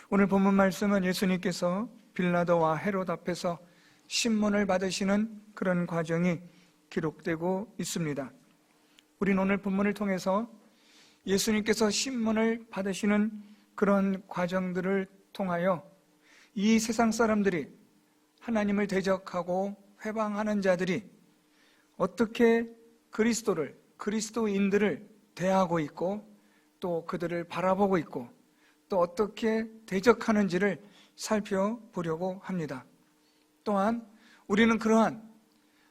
오늘 본문 말씀은 예수님께서 빌라도와 헤롯 앞에서 신문을 받으시는 그런 과정이 기록되고 있습니다. 우리는 오늘 본문을 통해서 예수님께서 신문을 받으시는 그런 과정들을 통하여 이 세상 사람들이, 하나님을 대적하고 회방하는 자들이 어떻게 그리스도인들을 대하고 있고, 또 그들을 바라보고 있고, 또 어떻게 대적하는지를 살펴보려고 합니다. 또한 우리는 그러한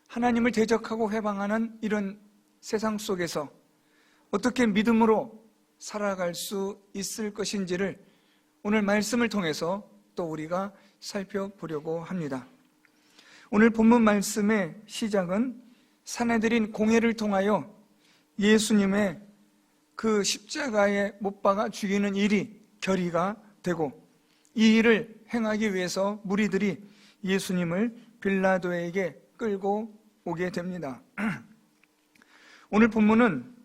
하나님을 대적하고 회방하는 이런 세상 속에서 어떻게 믿음으로 살아갈 수 있을 것인지를 오늘 말씀을 통해서 또 우리가 살펴보려고 합니다. 오늘 본문 말씀의 시작은 산헤드린 공회를 통하여 예수님의 그 십자가에 못 박아 죽이는 일이 결의가 되고, 이 일을 행하기 위해서 무리들이 예수님을 빌라도에게 끌고 오게 됩니다. 오늘 본문은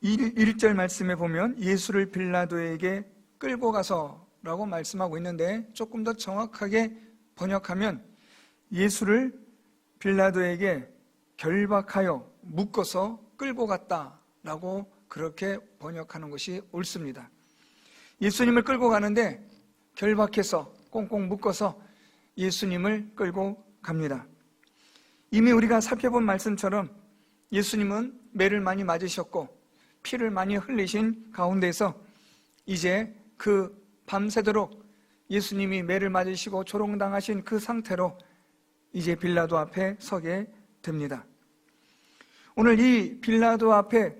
1절 말씀에 보면 예수를 빌라도에게 끌고 가서라고 말씀하고 있는데, 조금 더 정확하게 번역하면 예수를 빌라도에게 결박하여 묶어서 끌고 갔다라고 그렇게 번역하는 것이 옳습니다. 예수님을 끌고 가는데 결박해서 꽁꽁 묶어서 예수님을 끌고 갑니다. 이미 우리가 살펴본 말씀처럼 예수님은 매를 많이 맞으셨고 피를 많이 흘리신 가운데서 이제 그 밤새도록 예수님이 매를 맞으시고 조롱당하신 그 상태로 이제 빌라도 앞에 서게 됩니다. 오늘 이 빌라도 앞에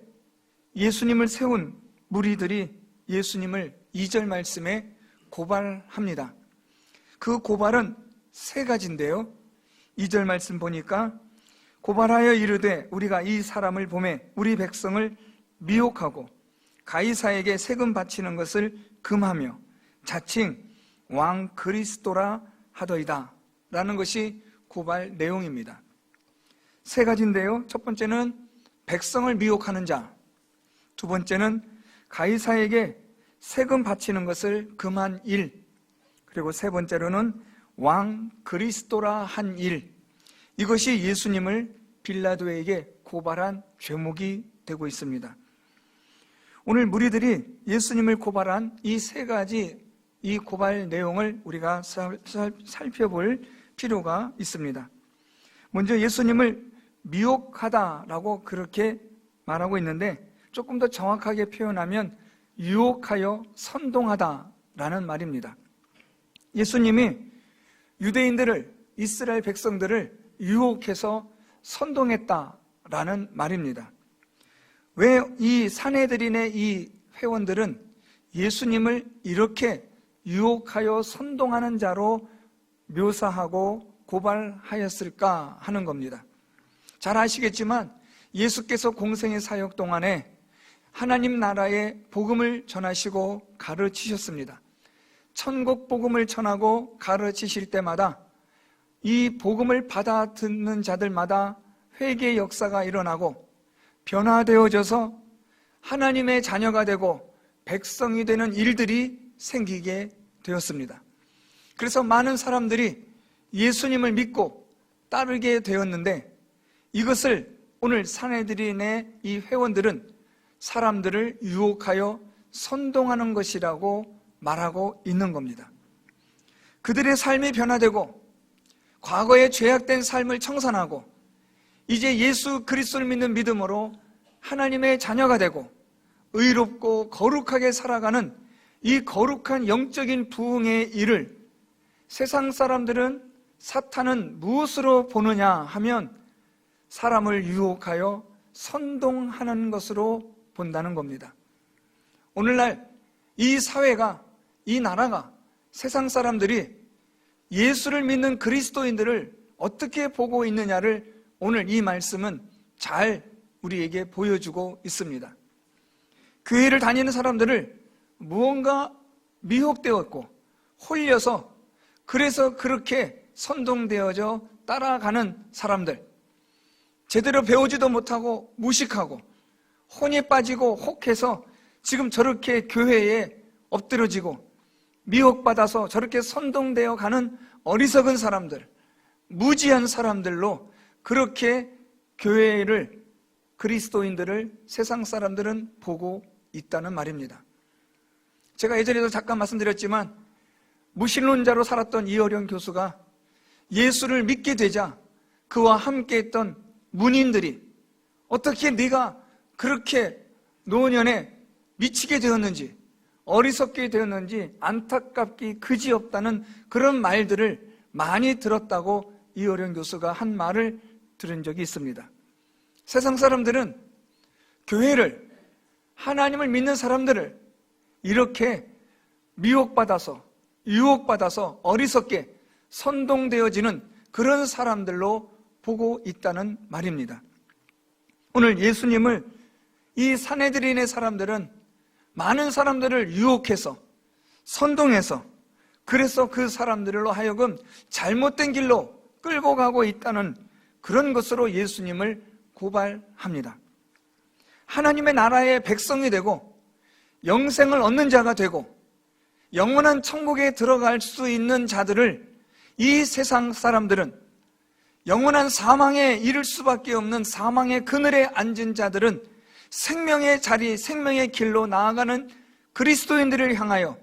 예수님을 세운 무리들이 예수님을 2절 말씀에 고발합니다. 그 고발은 세 가지인데요, 2절 말씀 보니까 고발하여 이르되 우리가 이 사람을 보매 우리 백성을 미혹하고 가이사에게 세금 바치는 것을 금하며 자칭 왕 그리스도라 하더이다 라는 것이 고발 내용입니다. 세 가지인데요, 첫 번째는 백성을 미혹하는 자, 두 번째는 가이사에게 세금 바치는 것을 금한 일, 그리고 세 번째로는 왕 그리스도라 한 일, 이것이 예수님을 빌라도에게 고발한 죄목이 되고 있습니다. 오늘 무리들이 예수님을 고발한 이 세 가지 이 고발 내용을 우리가 살펴볼 필요가 있습니다. 먼저 예수님을 미혹하다라고 그렇게 말하고 있는데, 조금 더 정확하게 표현하면 유혹하여 선동하다라는 말입니다. 예수님이 유대인들을, 이스라엘 백성들을 유혹해서 선동했다라는 말입니다. 왜 이 산헤드린의 이 회원들은 예수님을 이렇게 유혹하여 선동하는 자로 묘사하고 고발하였을까 하는 겁니다. 잘 아시겠지만 예수께서 공생의 사역 동안에 하나님 나라의 복음을 전하시고 가르치셨습니다. 천국 복음을 전하고 가르치실 때마다 이 복음을 받아 듣는 자들마다 회개의 역사가 일어나고 변화되어져서 하나님의 자녀가 되고 백성이 되는 일들이 생기게 되었습니다. 그래서 많은 사람들이 예수님을 믿고 따르게 되었는데, 이것을 오늘 산헤드린의 이 회원들은 사람들을 유혹하여 선동하는 것이라고 말하고 있는 겁니다. 그들의 삶이 변화되고 과거의 죄악된 삶을 청산하고 이제 예수 그리스도를 믿는 믿음으로 하나님의 자녀가 되고 의롭고 거룩하게 살아가는 이 거룩한 영적인 부흥의 일을 세상 사람들은, 사탄은 무엇으로 보느냐 하면 사람을 유혹하여 선동하는 것으로 본다는 겁니다. 오늘날 이 사회가, 이 나라가, 세상 사람들이 예수를 믿는 그리스도인들을 어떻게 보고 있느냐를 오늘 이 말씀은 잘 우리에게 보여주고 있습니다. 교회를 다니는 사람들을 무언가 미혹되었고 홀려서, 그래서 그렇게 선동되어져 따라가는 사람들, 제대로 배우지도 못하고 무식하고 혼이 빠지고 혹해서 지금 저렇게 교회에 엎드러지고 미혹받아서 저렇게 선동되어 가는 어리석은 사람들, 무지한 사람들로 그렇게 교회를, 그리스도인들을 세상 사람들은 보고 있다는 말입니다. 제가 예전에도 잠깐 말씀드렸지만 무신론자로 살았던 이어령 교수가 예수를 믿게 되자 그와 함께 했던 문인들이 어떻게 네가 그렇게 노년에 미치게 되었는지, 어리석게 되었는지 안타깝기 그지없다는 그런 말들을 많이 들었다고 이어령 교수가 한 말을 들은 적이 있습니다. 세상 사람들은 교회를, 하나님을 믿는 사람들을 이렇게 미혹받아서, 유혹받아서 어리석게 선동되어지는 그런 사람들로 보고 있다는 말입니다. 오늘 예수님을 이 산헤드린의 사람들은 많은 사람들을 유혹해서, 선동해서, 그래서 그 사람들로 하여금 잘못된 길로 끌고 가고 있다는 그런 것으로 예수님을 고발합니다. 하나님의 나라의 백성이 되고 영생을 얻는 자가 되고 영원한 천국에 들어갈 수 있는 자들을 이 세상 사람들은, 영원한 사망에 이를 수밖에 없는 사망의 그늘에 앉은 자들은 생명의 자리, 생명의 길로 나아가는 그리스도인들을 향하여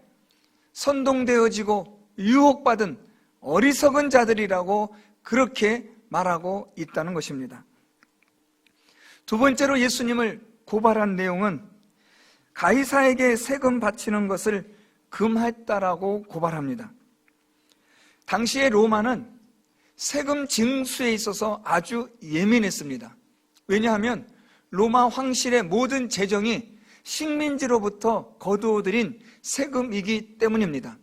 선동되어지고 유혹받은 어리석은 자들이라고 그렇게 말하고 있다는 것입니다. 두 번째로 예수님을 고발한 내용은 가이사에게 세금 바치는 것을 금했다라고 고발합니다. 당시의 로마는 세금 징수에 있어서 아주 예민했습니다. 왜냐하면 로마 황실의 모든 재정이 식민지로부터 거두어들인 세금이기 때문입니다.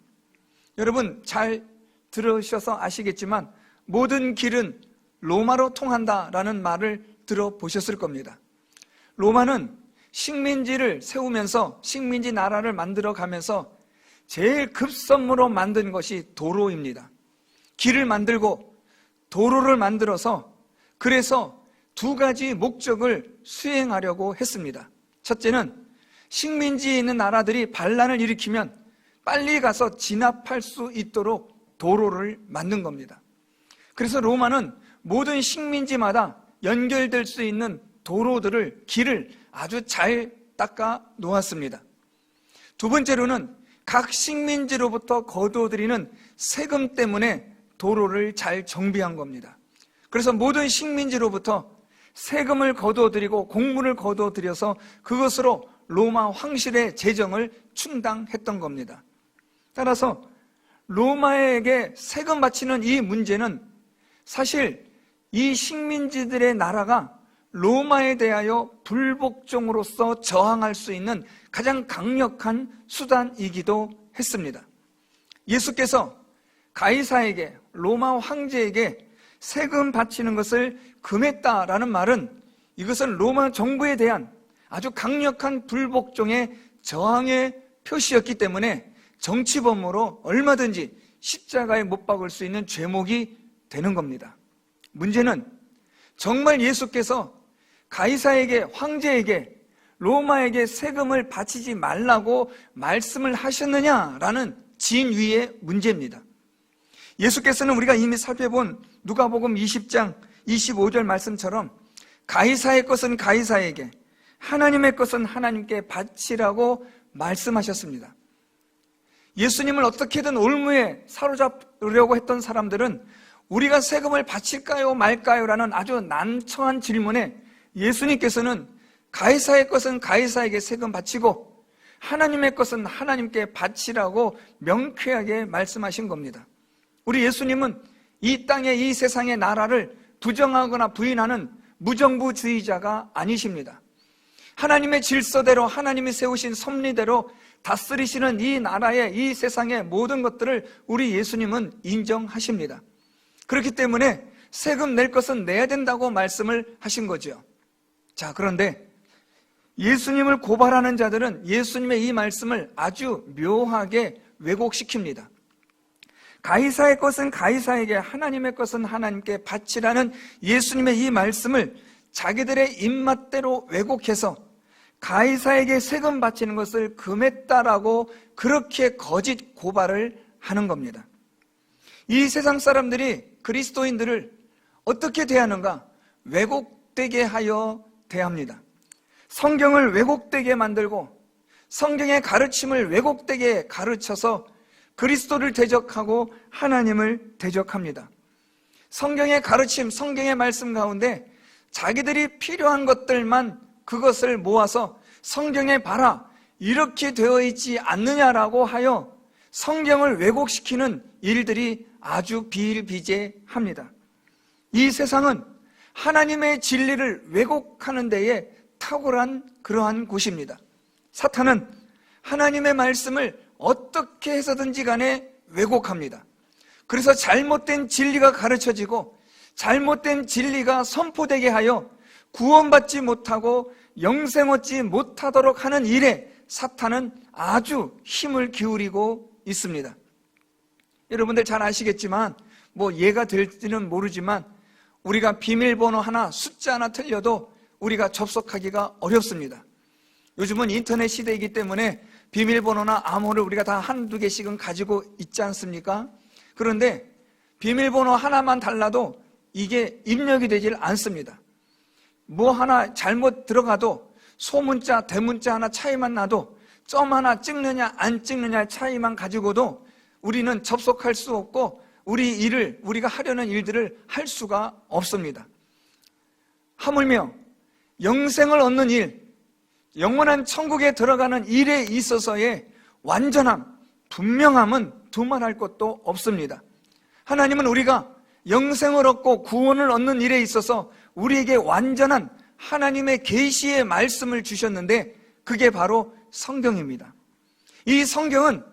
여러분 잘 들으셔서 아시겠지만 모든 길은 로마로 통한다라는 말을 들어보셨을 겁니다. 로마는 식민지를 세우면서, 식민지 나라를 만들어가면서 제일 급선무로 만든 것이 도로입니다. 길을 만들고 도로를 만들어서, 그래서 두 가지 목적을 수행하려고 했습니다. 첫째는 식민지에 있는 나라들이 반란을 일으키면 빨리 가서 진압할 수 있도록 도로를 만든 겁니다. 그래서 로마는 모든 식민지마다 연결될 수 있는 도로들을, 길을 아주 잘 닦아 놓았습니다. 두 번째로는 각 식민지로부터 거두어들이는 세금 때문에 도로를 잘 정비한 겁니다. 그래서 모든 식민지로부터 세금을 거두어들이고 공물을 거두어들여서 그것으로 로마 황실의 재정을 충당했던 겁니다. 따라서 로마에게 세금 바치는 이 문제는 사실 이 식민지들의 나라가 로마에 대하여 불복종으로서 저항할 수 있는 가장 강력한 수단이기도 했습니다. 예수께서 가이사에게, 로마 황제에게 세금 바치는 것을 금했다라는 말은 이것은 로마 정부에 대한 아주 강력한 불복종의 저항의 표시였기 때문에 정치범으로 얼마든지 십자가에 못 박을 수 있는 죄목이 되는 겁니다. 문제는 정말 예수께서 가이사에게, 황제에게, 로마에게 세금을 바치지 말라고 말씀을 하셨느냐라는 진위의 문제입니다. 예수께서는 우리가 이미 살펴본 누가복음 20장 25절 말씀처럼 가이사의 것은 가이사에게, 하나님의 것은 하나님께 바치라고 말씀하셨습니다. 예수님을 어떻게든 올무에 사로잡으려고 했던 사람들은 우리가 세금을 바칠까요 말까요? 라는 아주 난처한 질문에 예수님께서는 가이사의 것은 가이사에게 세금 바치고 하나님의 것은 하나님께 바치라고 명쾌하게 말씀하신 겁니다. 우리 예수님은 이 땅의, 이 세상의 나라를 부정하거나 부인하는 무정부주의자가 아니십니다. 하나님의 질서대로, 하나님이 세우신 섭리대로 다스리시는 이 나라의, 이 세상의 모든 것들을 우리 예수님은 인정하십니다. 그렇기 때문에 세금 낼 것은 내야 된다고 말씀을 하신 거죠. 자, 그런데 예수님을 고발하는 자들은 예수님의 이 말씀을 아주 묘하게 왜곡시킵니다. 가이사의 것은 가이사에게, 하나님의 것은 하나님께 바치라는 예수님의 이 말씀을 자기들의 입맛대로 왜곡해서 가이사에게 세금 바치는 것을 금했다라고 그렇게 거짓 고발을 하는 겁니다. 이 세상 사람들이 그리스도인들을 어떻게 대하는가? 왜곡되게 하여 대합니다. 성경을 왜곡되게 만들고 성경의 가르침을 왜곡되게 가르쳐서 그리스도를 대적하고 하나님을 대적합니다. 성경의 가르침, 성경의 말씀 가운데 자기들이 필요한 것들만 그것을 모아서 성경에 봐라, 이렇게 되어 있지 않느냐라고 하여 성경을 왜곡시키는 일들이 아주 비일비재합니다. 이 세상은 하나님의 진리를 왜곡하는 데에 탁월한 그러한 곳입니다. 사탄은 하나님의 말씀을 어떻게 해서든지 간에 왜곡합니다. 그래서 잘못된 진리가 가르쳐지고 잘못된 진리가 선포되게 하여 구원받지 못하고 영생 얻지 못하도록 하는 일에 사탄은 아주 힘을 기울이고 있습니다. 여러분들 잘 아시겠지만 예가 될지는 모르지만 우리가 비밀번호 하나, 숫자 하나 틀려도 우리가 접속하기가 어렵습니다. 요즘은 인터넷 시대이기 때문에 비밀번호나 암호를 우리가 다 한두 개씩은 가지고 있지 않습니까? 그런데 비밀번호 하나만 달라도 이게 입력이 되질 않습니다. 하나 잘못 들어가도 소문자, 대문자 하나 차이만 나도 점 하나 찍느냐 안 찍느냐 차이만 가지고도 우리는 접속할 수 없고 우리가 하려는 일들을 할 수가 없습니다. 하물며 영생을 얻는 일, 영원한 천국에 들어가는 일에 있어서의 완전함, 분명함은 두말할 것도 없습니다. 하나님은 우리가 영생을 얻고 구원을 얻는 일에 있어서 우리에게 완전한 하나님의 계시의 말씀을 주셨는데 그게 바로 성경입니다. 이 성경은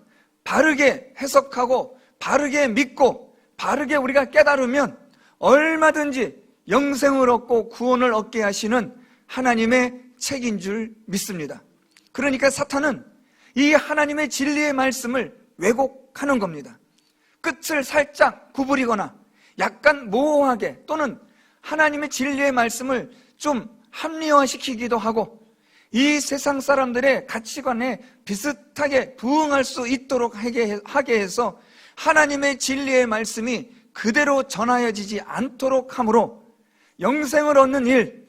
바르게 해석하고 바르게 믿고 바르게 우리가 깨달으면 얼마든지 영생을 얻고 구원을 얻게 하시는 하나님의 책인 줄 믿습니다. 그러니까 사탄은 이 하나님의 진리의 말씀을 왜곡하는 겁니다. 끝을 살짝 구부리거나 약간 모호하게 또는 하나님의 진리의 말씀을 좀 합리화시키기도 하고 이 세상 사람들의 가치관에 비슷하게 부응할 수 있도록 하게 해서 하나님의 진리의 말씀이 그대로 전하여지지 않도록 하므로 영생을 얻는 일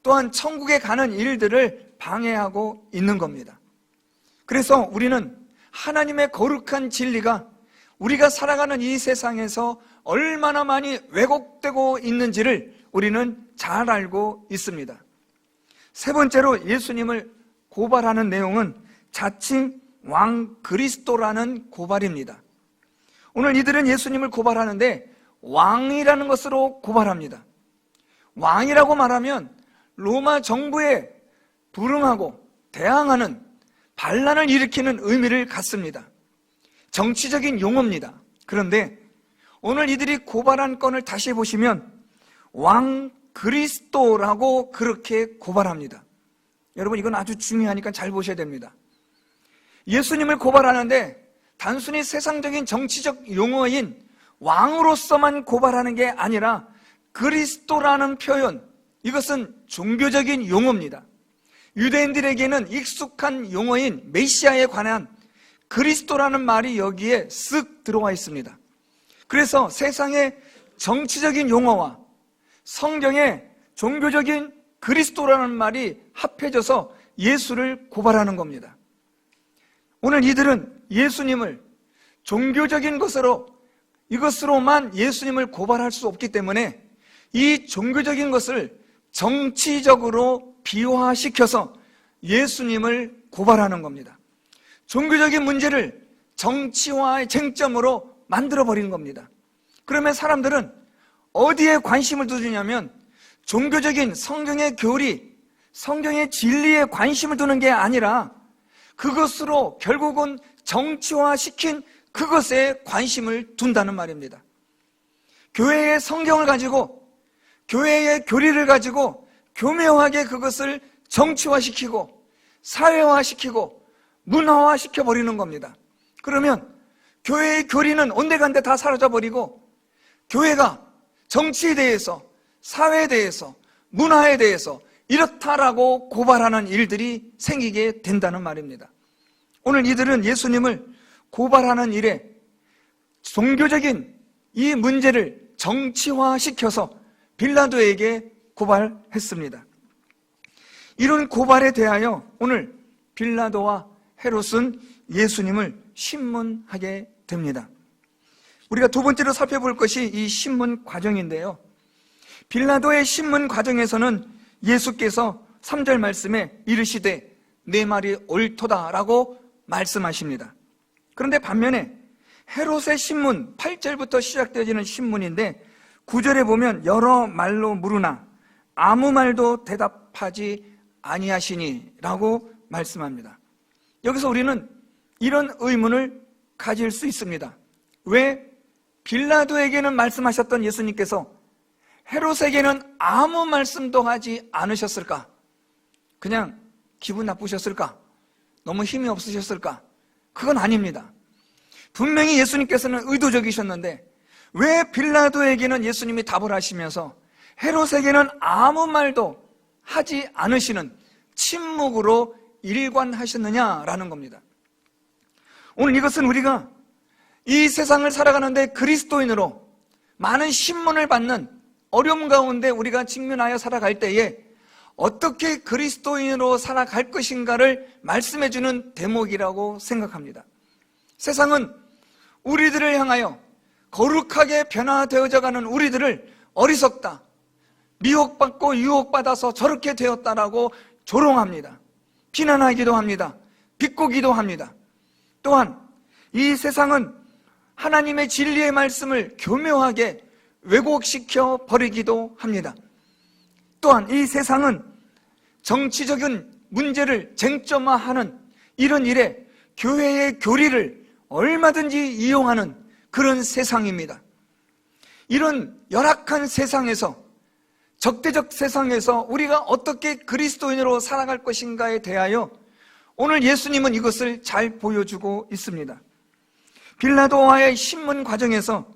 또한 천국에 가는 일들을 방해하고 있는 겁니다. 그래서 우리는 하나님의 거룩한 진리가 우리가 살아가는 이 세상에서 얼마나 많이 왜곡되고 있는지를 우리는 잘 알고 있습니다. 세 번째로 예수님을 고발하는 내용은 자칭 왕 그리스도라는 고발입니다. 오늘 이들은 예수님을 고발하는데 왕이라는 것으로 고발합니다. 왕이라고 말하면 로마 정부에 불응하고 대항하는 반란을 일으키는 의미를 갖습니다. 정치적인 용어입니다. 그런데 오늘 이들이 고발한 건을 다시 보시면 왕 그리스도라고 그렇게 고발합니다. 여러분 이건 아주 중요하니까 잘 보셔야 됩니다. 예수님을 고발하는데 단순히 세상적인 정치적 용어인 왕으로서만 고발하는 게 아니라 그리스도라는 표현, 이것은 종교적인 용어입니다. 유대인들에게는 익숙한 용어인 메시아에 관한 그리스도라는 말이 여기에 쓱 들어와 있습니다. 그래서 세상의 정치적인 용어와 성경의 종교적인 그리스도라는 말이 합해져서 예수를 고발하는 겁니다. 오늘 이들은 예수님을 종교적인 이것으로만 예수님을 고발할 수 없기 때문에 이 종교적인 것을 정치적으로 비화시켜서 예수님을 고발하는 겁니다. 종교적인 문제를 정치화의 쟁점으로 만들어버리는 겁니다. 그러면 사람들은 어디에 관심을 두느냐면 종교적인 성경의 교리, 성경의 진리에 관심을 두는 게 아니라 그것으로 결국은 정치화시킨 그것에 관심을 둔다는 말입니다. 교회의 성경을 가지고 교회의 교리를 가지고 교묘하게 그것을 정치화시키고 사회화시키고 문화화시켜버리는 겁니다. 그러면 교회의 교리는 온데간데 다 사라져버리고 교회가 정치에 대해서, 사회에 대해서, 문화에 대해서, 이렇다라고 고발하는 일들이 생기게 된다는 말입니다. 오늘 이들은 예수님을 고발하는 일에 종교적인 이 문제를 정치화시켜서 빌라도에게 고발했습니다. 이런 고발에 대하여 오늘 빌라도와 헤롯은 예수님을 신문하게 됩니다. 우리가 두 번째로 살펴볼 것이 이 신문 과정인데요. 빌라도의 신문 과정에서는 예수께서 3절 말씀에 이르시되 내 말이 옳도다라고 말씀하십니다. 그런데 반면에 헤롯의 신문 8절부터 시작되어지는 신문인데 9절에 보면 여러 말로 물으나 아무 말도 대답하지 아니하시니 라고 말씀합니다. 여기서 우리는 이런 의문을 가질 수 있습니다. 왜 빌라도에게는 말씀하셨던 예수님께서 헤롯에게는 아무 말씀도 하지 않으셨을까? 그냥 기분 나쁘셨을까? 너무 힘이 없으셨을까? 그건 아닙니다. 분명히 예수님께서는 의도적이셨는데 왜 빌라도에게는 예수님이 답을 하시면서 헤롯에게는 아무 말도 하지 않으시는 침묵으로 일관하셨느냐라는 겁니다. 오늘 이것은 우리가 이 세상을 살아가는데 그리스도인으로 많은 신문을 받는 어려움 가운데 우리가 직면하여 살아갈 때에 어떻게 그리스도인으로 살아갈 것인가를 말씀해주는 대목이라고 생각합니다. 세상은 우리들을 향하여 거룩하게 변화되어져 가는 우리들을 어리석다, 미혹받고 유혹받아서 저렇게 되었다라고 조롱합니다. 비난하기도 합니다. 비꼬기도 합니다. 또한 이 세상은 하나님의 진리의 말씀을 교묘하게 왜곡시켜 버리기도 합니다. 또한 이 세상은 정치적인 문제를 쟁점화하는 이런 일에 교회의 교리를 얼마든지 이용하는 그런 세상입니다. 이런 열악한 세상에서, 적대적 세상에서 우리가 어떻게 그리스도인으로 살아갈 것인가에 대하여 오늘 예수님은 이것을 잘 보여주고 있습니다. 빌라도와의 신문 과정에서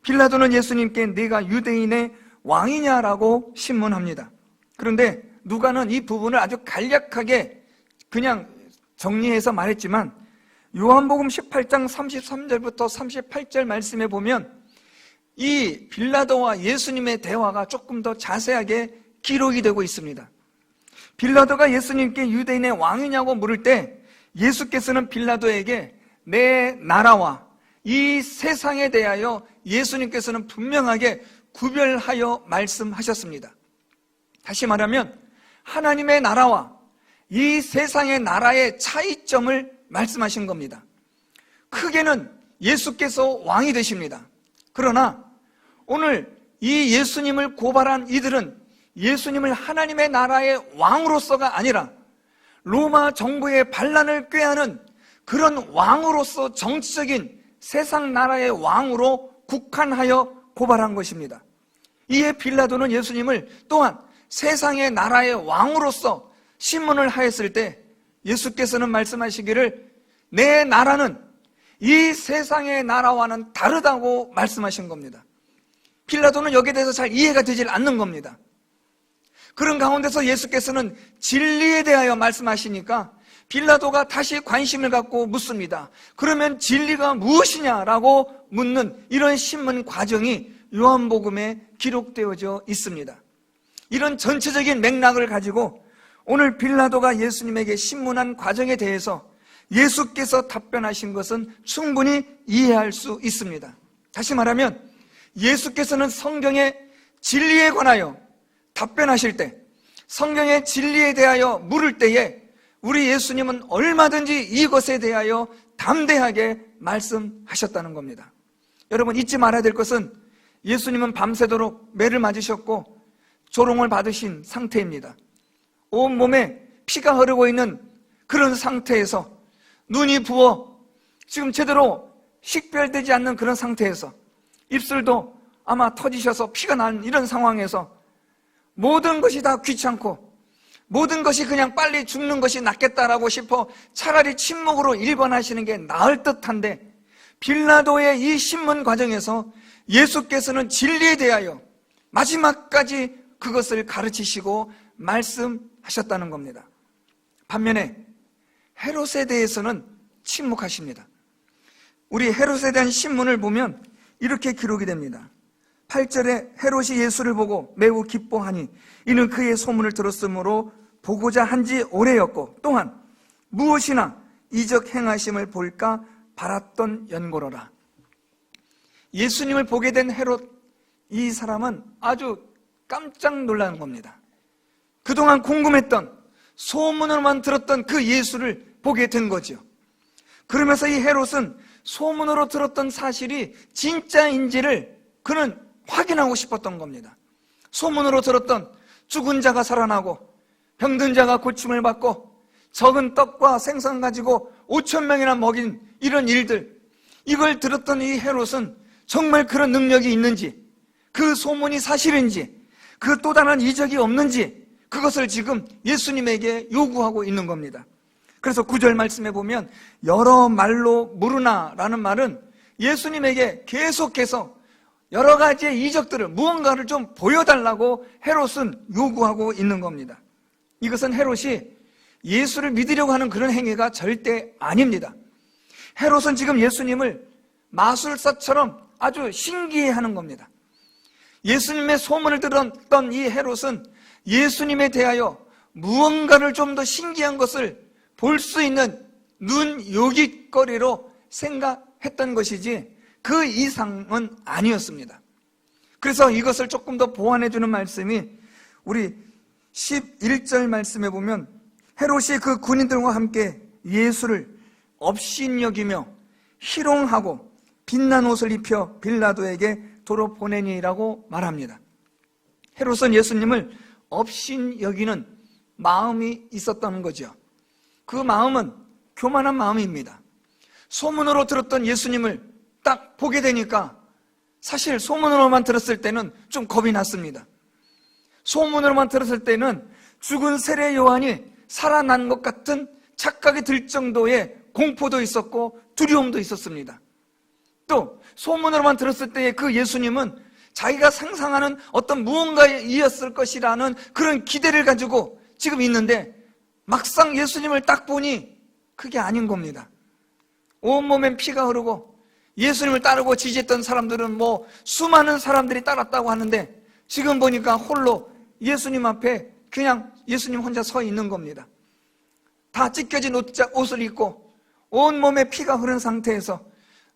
빌라도는 예수님께 네가 유대인의 왕이냐라고 신문합니다. 그런데 누가는 이 부분을 아주 간략하게 그냥 정리해서 말했지만 요한복음 18장 33절부터 38절 말씀에 보면 이 빌라도와 예수님의 대화가 조금 더 자세하게 기록이 되고 있습니다. 빌라도가 예수님께 유대인의 왕이냐고 물을 때 예수께서는 빌라도에게 내 나라와 이 세상에 대하여 예수님께서는 분명하게 구별하여 말씀하셨습니다. 다시 말하면 하나님의 나라와 이 세상의 나라의 차이점을 말씀하신 겁니다. 크게는 예수께서 왕이 되십니다. 그러나 오늘 이 예수님을 고발한 이들은 예수님을 하나님의 나라의 왕으로서가 아니라 로마 정부의 반란을 꾀하는 그런 왕으로서 정치적인 세상 나라의 왕으로 국한하여 고발한 것입니다. 이에 빌라도는 예수님을 또한 세상의 나라의 왕으로서 신문을 하였을 때 예수께서는 말씀하시기를 내 나라는 이 세상의 나라와는 다르다고 말씀하신 겁니다. 빌라도는 여기에 대해서 잘 이해가 되질 않는 겁니다. 그런 가운데서 예수께서는 진리에 대하여 말씀하시니까 빌라도가 다시 관심을 갖고 묻습니다. 그러면 진리가 무엇이냐라고 묻는 이런 신문 과정이 요한복음에 기록되어져 있습니다. 이런 전체적인 맥락을 가지고 오늘 빌라도가 예수님에게 신문한 과정에 대해서 예수께서 답변하신 것은 충분히 이해할 수 있습니다. 다시 말하면 예수께서는 성경의 진리에 관하여 답변하실 때, 성경의 진리에 대하여 물을 때에 우리 예수님은 얼마든지 이것에 대하여 담대하게 말씀하셨다는 겁니다. 여러분 잊지 말아야 될 것은 예수님은 밤새도록 매를 맞으셨고 조롱을 받으신 상태입니다. 온몸에 피가 흐르고 있는 그런 상태에서 눈이 부어 지금 제대로 식별되지 않는 그런 상태에서 입술도 아마 터지셔서 피가 난 이런 상황에서 모든 것이 다 귀찮고 모든 것이 그냥 빨리 죽는 것이 낫겠다라고 싶어 차라리 침묵으로 일관하시는 게 나을 듯한데 빌라도의 이 신문 과정에서 예수께서는 진리에 대하여 마지막까지 그것을 가르치시고 말씀하셨다는 겁니다. 반면에 헤롯에 대해서는 침묵하십니다. 우리 헤롯에 대한 신문을 보면 이렇게 기록이 됩니다. 8절에 헤롯이 예수를 보고 매우 기뻐하니 이는 그의 소문을 들었으므로 보고자 한지 오래였고 또한 무엇이나 이적 행하심을 볼까 바랐던 연고로라. 예수님을 보게 된 헤롯, 이 사람은 아주 깜짝 놀라는 겁니다. 그동안 궁금했던, 소문으로만 들었던 그 예수를 보게 된 거죠. 그러면서 이 헤롯은 소문으로 들었던 사실이 진짜인지를 그는 확인하고 싶었던 겁니다. 소문으로 들었던 죽은 자가 살아나고 병든 자가 고침을 받고 적은 떡과 생선 가지고 5,000명이나 먹인 이런 일들, 이걸 들었던 이 헤롯은 정말 그런 능력이 있는지, 그 소문이 사실인지, 그 또 다른 이적이 없는지, 그것을 지금 예수님에게 요구하고 있는 겁니다. 그래서 9절 말씀에 보면 여러 말로 물으나라는 말은 예수님에게 계속해서 여러 가지의 이적들을, 무언가를 좀 보여달라고 헤롯은 요구하고 있는 겁니다. 이것은 헤롯이 예수를 믿으려고 하는 그런 행위가 절대 아닙니다. 헤롯은 지금 예수님을 마술사처럼 아주 신기해하는 겁니다. 예수님의 소문을 들었던 이 헤롯은 예수님에 대하여 무언가를 좀 더 신기한 것을 볼 수 있는 눈요깃거리로 생각했던 것이지 그 이상은 아니었습니다. 그래서 이것을 조금 더 보완해주는 말씀이 우리 11절 말씀에 보면 헤롯이 그 군인들과 함께 예수를 업신여기며 희롱하고 빛난 옷을 입혀 빌라도에게 도로 보내니라고 말합니다. 헤롯은 예수님을 업신여기는 마음이 있었다는 거죠. 그 마음은 교만한 마음입니다. 소문으로 들었던 예수님을 딱 보게 되니까 사실 소문으로만 들었을 때는 좀 겁이 났습니다. 소문으로만 들었을 때는 죽은 세례 요한이 살아난 것 같은 착각이 들 정도의 공포도 있었고 두려움도 있었습니다. 또 소문으로만 들었을 때의 그 예수님은 자기가 상상하는 어떤 무언가이었을 것이라는 그런 기대를 가지고 지금 있는데 막상 예수님을 딱 보니 그게 아닌 겁니다. 온몸엔 피가 흐르고 예수님을 따르고 지지했던 사람들은 뭐 수많은 사람들이 따랐다고 하는데 지금 보니까 홀로 예수님 앞에 그냥 예수님 혼자 서 있는 겁니다. 다 찢겨진 옷을 입고 온몸에 피가 흐른 상태에서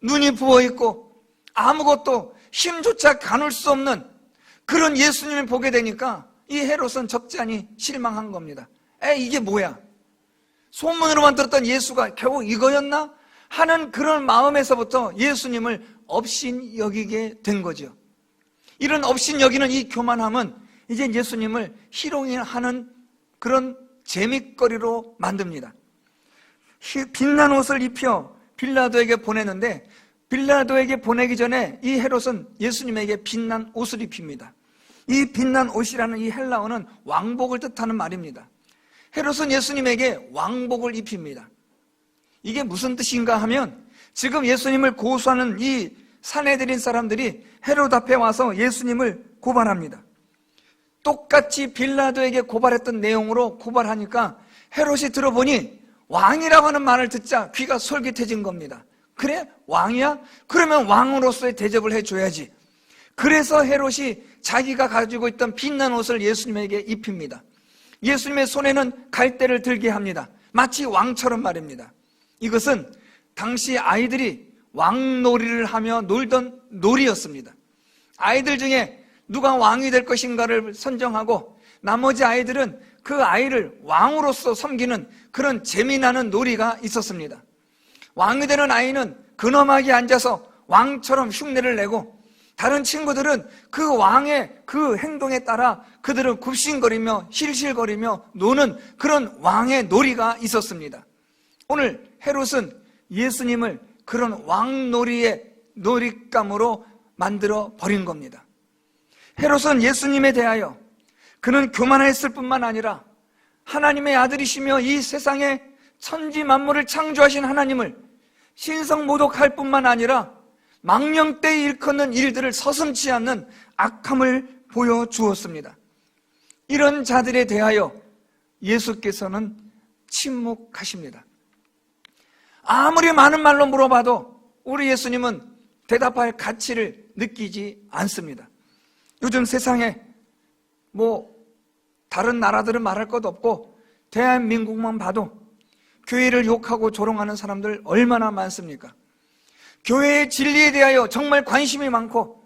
눈이 부어있고 아무것도 힘조차 가눌 수 없는 그런 예수님을 보게 되니까 이 헤롯은 적잖이 실망한 겁니다. 이게 뭐야? 소문으로만 들었던 예수가 결국 이거였나? 하는 그런 마음에서부터 예수님을 업신여기게 된 거죠. 이런 업신여기는 이 교만함은 이제 예수님을 희롱하는 그런 재밌거리로 만듭니다. 빛난 옷을 입혀 빌라도에게 보내는데 빌라도에게 보내기 전에 이 헤롯은 예수님에게 빛난 옷을 입힙니다. 이 빛난 옷이라는 이 헬라어는 왕복을 뜻하는 말입니다. 헤롯은 예수님에게 왕복을 입힙니다. 이게 무슨 뜻인가 하면 지금 예수님을 고소하는 이 산헤드린 사람들이 헤롯 앞에 와서 예수님을 고발합니다. 똑같이 빌라도에게 고발했던 내용으로 고발하니까 헤롯이 들어보니 왕이라고 하는 말을 듣자 귀가 솔깃해진 겁니다. 그래? 왕이야? 그러면 왕으로서의 대접을 해줘야지. 그래서 헤롯이 자기가 가지고 있던 빛난 옷을 예수님에게 입힙니다. 예수님의 손에는 갈대를 들게 합니다. 마치 왕처럼 말입니다. 이것은 당시 아이들이 왕놀이를 하며 놀던 놀이였습니다. 아이들 중에 누가 왕이 될 것인가를 선정하고 나머지 아이들은 그 아이를 왕으로서 섬기는 그런 재미나는 놀이가 있었습니다. 왕이 되는 아이는 근엄하게 앉아서 왕처럼 흉내를 내고 다른 친구들은 그 왕의 그 행동에 따라 그들은 굽신거리며 실실거리며 노는 그런 왕의 놀이가 있었습니다. 오늘 헤롯은 예수님을 그런 왕놀이의 놀잇감으로 만들어 버린 겁니다. 헤롯은 예수님에 대하여 그는 교만했을 뿐만 아니라 하나님의 아들이시며 이 세상에 천지 만물을 창조하신 하나님을 신성모독할 뿐만 아니라 망령되이 일컫는 일들을 서슴지 않는 악함을 보여주었습니다. 이런 자들에 대하여 예수께서는 침묵하십니다. 아무리 많은 말로 물어봐도 우리 예수님은 대답할 가치를 느끼지 않습니다. 요즘 세상에 다른 나라들은 말할 것 없고 대한민국만 봐도 교회를 욕하고 조롱하는 사람들 얼마나 많습니까? 교회의 진리에 대하여 정말 관심이 많고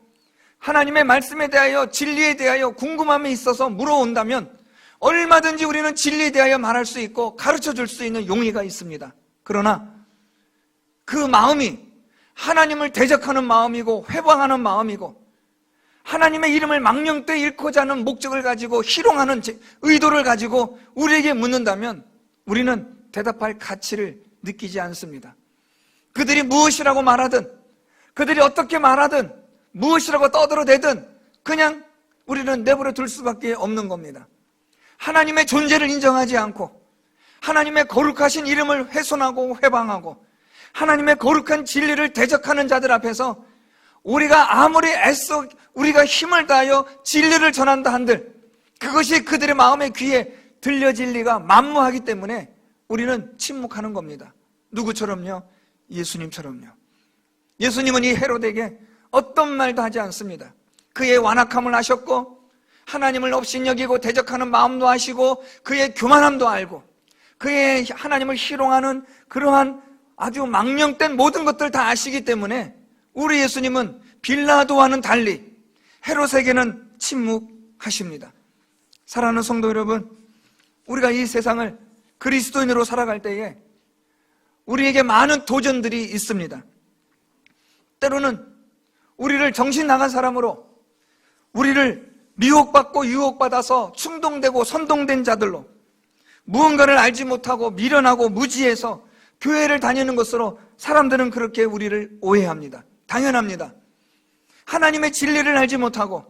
하나님의 말씀에 대하여 진리에 대하여 궁금함이 있어서 물어온다면 얼마든지 우리는 진리에 대하여 말할 수 있고 가르쳐 줄 수 있는 용의가 있습니다. 그러나 그 마음이 하나님을 대적하는 마음이고 회방하는 마음이고 하나님의 이름을 망령되이 잃고자 하는 목적을 가지고 희롱하는 의도를 가지고 우리에게 묻는다면 우리는 대답할 가치를 느끼지 않습니다. 그들이 무엇이라고 말하든 그들이 어떻게 말하든 무엇이라고 떠들어대든 그냥 우리는 내버려 둘 수밖에 없는 겁니다. 하나님의 존재를 인정하지 않고 하나님의 거룩하신 이름을 훼손하고 회방하고 하나님의 거룩한 진리를 대적하는 자들 앞에서 우리가 아무리 애써 우리가 힘을 다하여 진리를 전한다 한들 그것이 그들의 마음의 귀에 들려질 리가 만무하기 때문에 우리는 침묵하는 겁니다. 누구처럼요? 예수님처럼요. 예수님은 이 헤롯에게 어떤 말도 하지 않습니다. 그의 완악함을 아셨고 하나님을 업신여기고 대적하는 마음도 아시고 그의 교만함도 알고 그의 하나님을 희롱하는 그러한 아주 망령된 모든 것들 다 아시기 때문에 우리 예수님은 빌라도와는 달리 헤롯에게는 침묵하십니다. 사랑하는 성도 여러분, 우리가 이 세상을 그리스도인으로 살아갈 때에 우리에게 많은 도전들이 있습니다. 때로는 우리를 정신 나간 사람으로 우리를 미혹받고 유혹받아서 충동되고 선동된 자들로 무언가를 알지 못하고 미련하고 무지해서 교회를 다니는 것으로 사람들은 그렇게 우리를 오해합니다. 당연합니다. 하나님의 진리를 알지 못하고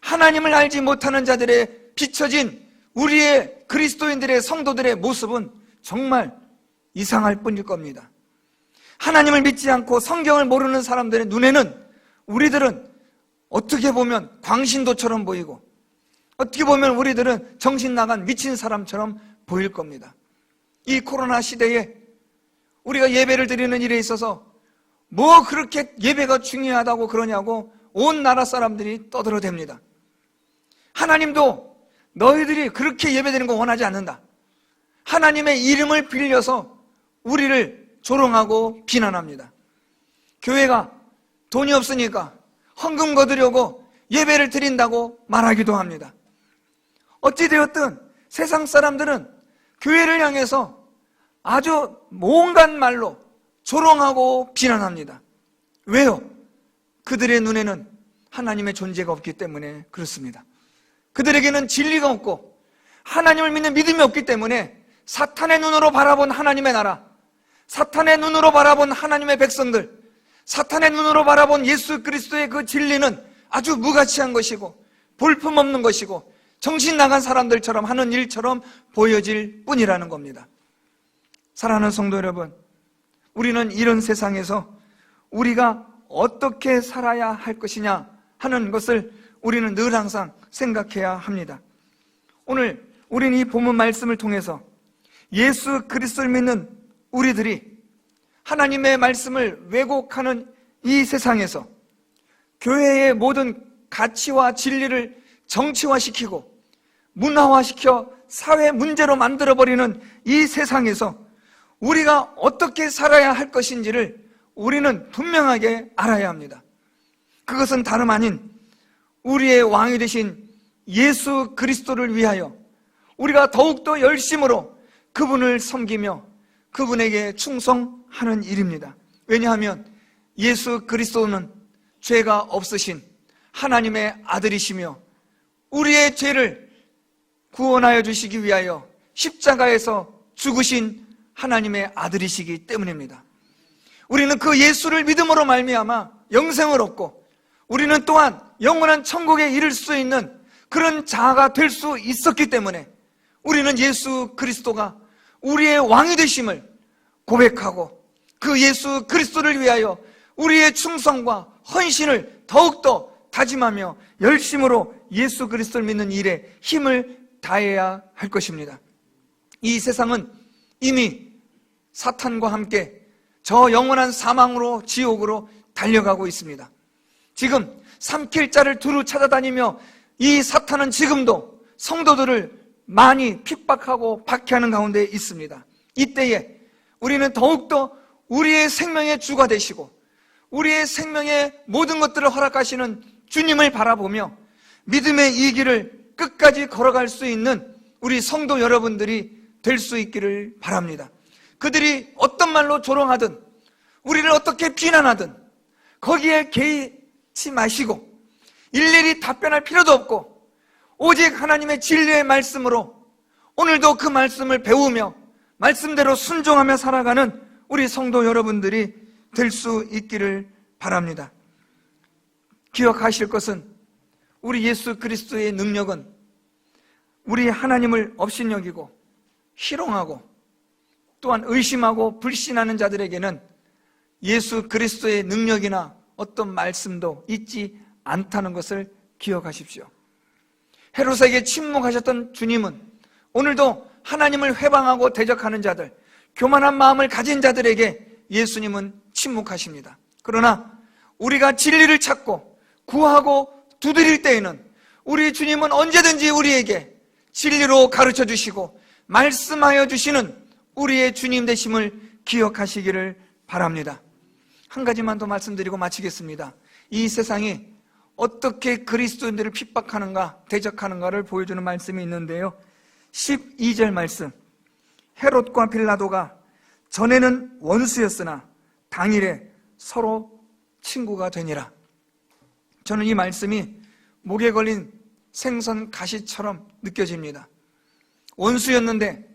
하나님을 알지 못하는 자들의 비춰진 우리의 그리스도인들의 성도들의 모습은 정말 이상할 뿐일 겁니다. 하나님을 믿지 않고 성경을 모르는 사람들의 눈에는 우리들은 어떻게 보면 광신도처럼 보이고 어떻게 보면 우리들은 정신 나간 미친 사람처럼 보일 겁니다. 이 코로나 시대에 우리가 예배를 드리는 일에 있어서 뭐 그렇게 예배가 중요하다고 그러냐고 온 나라 사람들이 떠들어댑니다. 하나님도 너희들이 그렇게 예배드리는 거 원하지 않는다. 하나님의 이름을 빌려서 우리를 조롱하고 비난합니다. 교회가 돈이 없으니까 헌금 거두려고 예배를 드린다고 말하기도 합니다. 어찌되었든 세상 사람들은 교회를 향해서 아주 온갖 말로 조롱하고 비난합니다. 왜요? 그들의 눈에는 하나님의 존재가 없기 때문에 그렇습니다. 그들에게는 진리가 없고 하나님을 믿는 믿음이 없기 때문에 사탄의 눈으로 바라본 하나님의 나라, 사탄의 눈으로 바라본 하나님의 백성들, 사탄의 눈으로 바라본 예수 그리스도의 그 진리는 아주 무가치한 것이고 볼품없는 것이고 정신 나간 사람들처럼 하는 일처럼 보여질 뿐이라는 겁니다. 사랑하는 성도 여러분, 우리는 이런 세상에서 우리가 어떻게 살아야 할 것이냐 하는 것을 우리는 늘 항상 생각해야 합니다. 오늘 우리는 이 본문 말씀을 통해서 예수 그리스도를 믿는 우리들이 하나님의 말씀을 왜곡하는 이 세상에서 교회의 모든 가치와 진리를 정치화시키고 문화화시켜 사회 문제로 만들어버리는 이 세상에서 우리가 어떻게 살아야 할 것인지를 우리는 분명하게 알아야 합니다. 그것은 다름 아닌 우리의 왕이 되신 예수 그리스도를 위하여 우리가 더욱더 열심으로 그분을 섬기며 그분에게 충성하는 일입니다. 왜냐하면 예수 그리스도는 죄가 없으신 하나님의 아들이시며 우리의 죄를 구원하여 주시기 위하여 십자가에서 죽으신 하나님의 아들이시기 때문입니다. 우리는 그 예수를 믿음으로 말미암아 영생을 얻고 우리는 또한 영원한 천국에 이를 수 있는 그런 자가 될 수 있었기 때문에 우리는 예수 그리스도가 우리의 왕이 되심을 고백하고 그 예수 그리스도를 위하여 우리의 충성과 헌신을 더욱더 다짐하며 열심으로 예수 그리스도를 믿는 일에 힘을 다해야 할 것입니다. 이 세상은 이미 사탄과 함께 저 영원한 사망으로, 지옥으로 달려가고 있습니다. 지금 삼킬 자를 두루 찾아다니며 이 사탄은 지금도 성도들을 많이 핍박하고 박해하는 가운데 있습니다. 이때에 우리는 더욱더 우리의 생명의 주가 되시고 우리의 생명의 모든 것들을 허락하시는 주님을 바라보며 믿음의 이 길을 끝까지 걸어갈 수 있는 우리 성도 여러분들이 될 수 있기를 바랍니다. 그들이 어떤 말로 조롱하든 우리를 어떻게 비난하든 거기에 개의치 마시고 일일이 답변할 필요도 없고 오직 하나님의 진리의 말씀으로 오늘도 그 말씀을 배우며 말씀대로 순종하며 살아가는 우리 성도 여러분들이 될 수 있기를 바랍니다. 기억하실 것은 우리 예수 그리스도의 능력은 우리 하나님을 업신여기고 희롱하고 또한 의심하고 불신하는 자들에게는 예수 그리스도의 능력이나 어떤 말씀도 있지 않다는 것을 기억하십시오. 헤롯에게 침묵하셨던 주님은 오늘도 하나님을 회방하고 대적하는 자들, 교만한 마음을 가진 자들에게 예수님은 침묵하십니다. 그러나 우리가 진리를 찾고 구하고 두드릴 때에는 우리 주님은 언제든지 우리에게 진리로 가르쳐 주시고 말씀하여 주시는 우리의 주님 되심을 기억하시기를 바랍니다. 한 가지만 더 말씀드리고 마치겠습니다. 이 세상이 어떻게 그리스도인들을 핍박하는가, 대적하는가를 보여주는 말씀이 있는데요. 12절 말씀, 헤롯과 빌라도가 전에는 원수였으나 당일에 서로 친구가 되니라. 저는 이 말씀이 목에 걸린 생선 가시처럼 느껴집니다. 원수였는데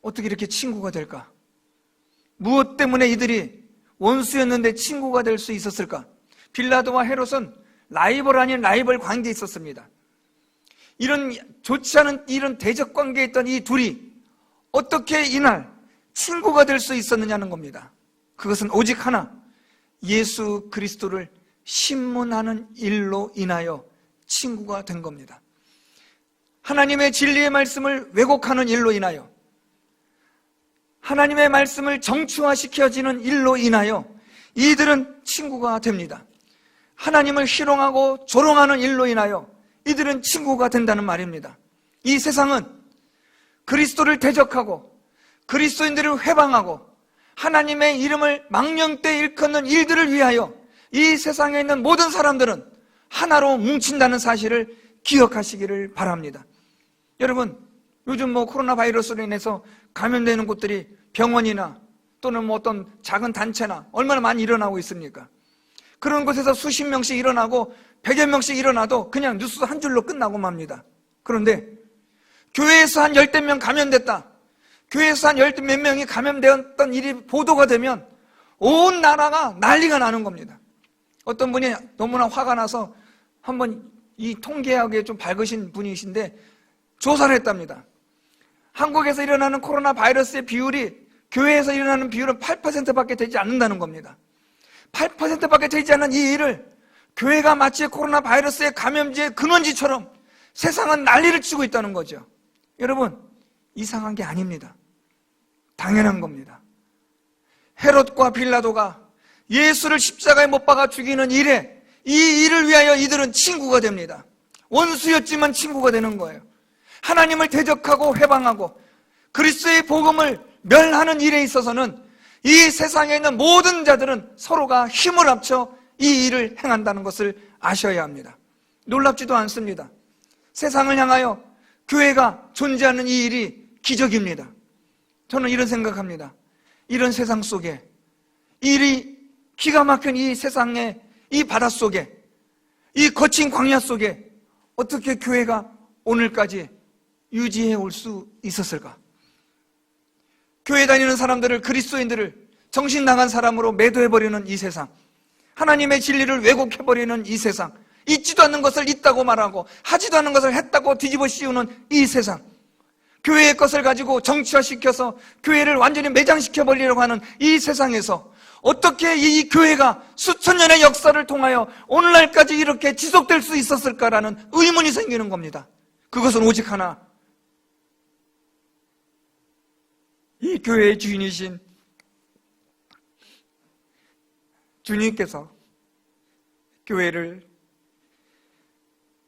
어떻게 이렇게 친구가 될까? 무엇 때문에 이들이 원수였는데 친구가 될 수 있었을까? 빌라도와 헤롯은 라이벌 아닌 라이벌 관계에 있었습니다. 이런 좋지 않은 이런 대적 관계에 있던 이 둘이 어떻게 이날 친구가 될 수 있었느냐는 겁니다. 그것은 오직 하나, 예수 그리스도를 신문하는 일로 인하여 친구가 된 겁니다. 하나님의 진리의 말씀을 왜곡하는 일로 인하여, 하나님의 말씀을 정치화시켜지는 일로 인하여 이들은 친구가 됩니다. 하나님을 희롱하고 조롱하는 일로 인하여 이들은 친구가 된다는 말입니다. 이 세상은 그리스도를 대적하고 그리스도인들을 회방하고 하나님의 이름을 망령되이 일컫는 일들을 위하여 이 세상에 있는 모든 사람들은 하나로 뭉친다는 사실을 기억하시기를 바랍니다. 여러분, 요즘 코로나 바이러스로 인해서 감염되는 곳들이 병원이나 또는 어떤 작은 단체나 얼마나 많이 일어나고 있습니까? 그런 곳에서 수십 명씩 일어나고 100여 명씩 일어나도 그냥 뉴스 한 줄로 끝나고 맙니다. 그런데 교회에서 한 10대 명 감염됐다, 교회에서 한 10몇 명이 감염되었던 일이 보도가 되면 온 나라가 난리가 나는 겁니다. 어떤 분이 너무나 화가 나서 한번 이 통계학에 좀 밝으신 분이신데 조사를 했답니다. 한국에서 일어나는 코로나 바이러스의 비율이 교회에서 일어나는 비율은 8%밖에 되지 않는다는 겁니다. 8%밖에 되지 않는 이 일을 교회가 마치 코로나 바이러스의 감염지의 근원지처럼 세상은 난리를 치고 있다는 거죠. 여러분, 이상한 게 아닙니다. 당연한 겁니다. 헤롯과 빌라도가 예수를 십자가에 못 박아 죽이는 일에, 이 일을 위하여 이들은 친구가 됩니다. 원수였지만 친구가 되는 거예요. 하나님을 대적하고 회방하고 그리스도의 복음을 멸하는 일에 있어서는 이 세상에 있는 모든 자들은 서로가 힘을 합쳐 이 일을 행한다는 것을 아셔야 합니다. 놀랍지도 않습니다. 세상을 향하여 교회가 존재하는 이 일이 기적입니다. 저는 이런 생각합니다. 이런 세상 속에, 일이 기가 막힌 이 세상의 이 바닷속에, 이 거친 광야 속에 어떻게 교회가 오늘까지 유지해 올 수 있었을까? 교회 다니는 사람들을, 그리스도인들을 정신 나간 사람으로 매도해버리는 이 세상, 하나님의 진리를 왜곡해버리는 이 세상, 있지도 않는 것을 있다고 말하고 하지도 않는 것을 했다고 뒤집어 씌우는 이 세상, 교회의 것을 가지고 정치화시켜서 교회를 완전히 매장시켜버리려고 하는 이 세상에서 어떻게 이 교회가 수천 년의 역사를 통하여 오늘날까지 이렇게 지속될 수 있었을까라는 의문이 생기는 겁니다. 그것은 오직 하나, 이 교회의 주인이신 주님께서 교회를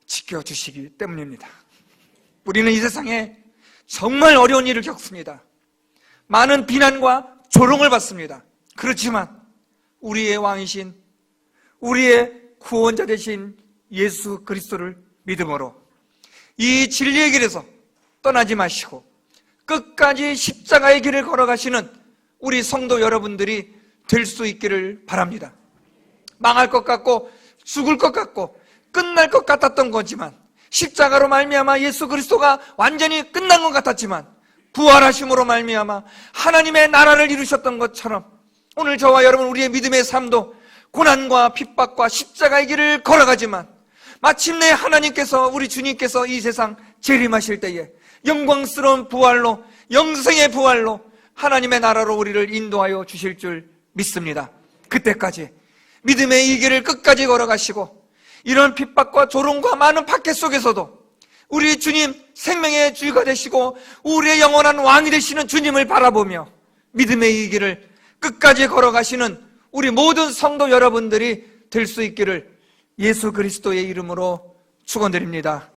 지켜주시기 때문입니다. 우리는 이 세상에 정말 어려운 일을 겪습니다. 많은 비난과 조롱을 받습니다. 그렇지만 우리의 왕이신, 우리의 구원자 되신 예수 그리스도를 믿음으로 이 진리의 길에서 떠나지 마시고 끝까지 십자가의 길을 걸어가시는 우리 성도 여러분들이 될 수 있기를 바랍니다. 망할 것 같고 죽을 것 같고 끝날 것 같았던 거지만, 십자가로 말미암아 예수 그리스도가 완전히 끝난 것 같았지만 부활하심으로 말미암아 하나님의 나라를 이루셨던 것처럼 오늘 저와 여러분 우리의 믿음의 삶도 고난과 핍박과 십자가의 길을 걸어가지만 마침내 하나님께서, 우리 주님께서 이 세상 재림하실 때에 영광스러운 부활로, 영생의 부활로 하나님의 나라로 우리를 인도하여 주실 줄 믿습니다. 그때까지 믿음의 이 길을 끝까지 걸어가시고 이런 핍박과 조롱과 많은 박해 속에서도 우리 주님, 생명의 주가 되시고 우리의 영원한 왕이 되시는 주님을 바라보며 믿음의 이 길을 끝까지 걸어가시는 우리 모든 성도 여러분들이 될 수 있기를 예수 그리스도의 이름으로 축원드립니다.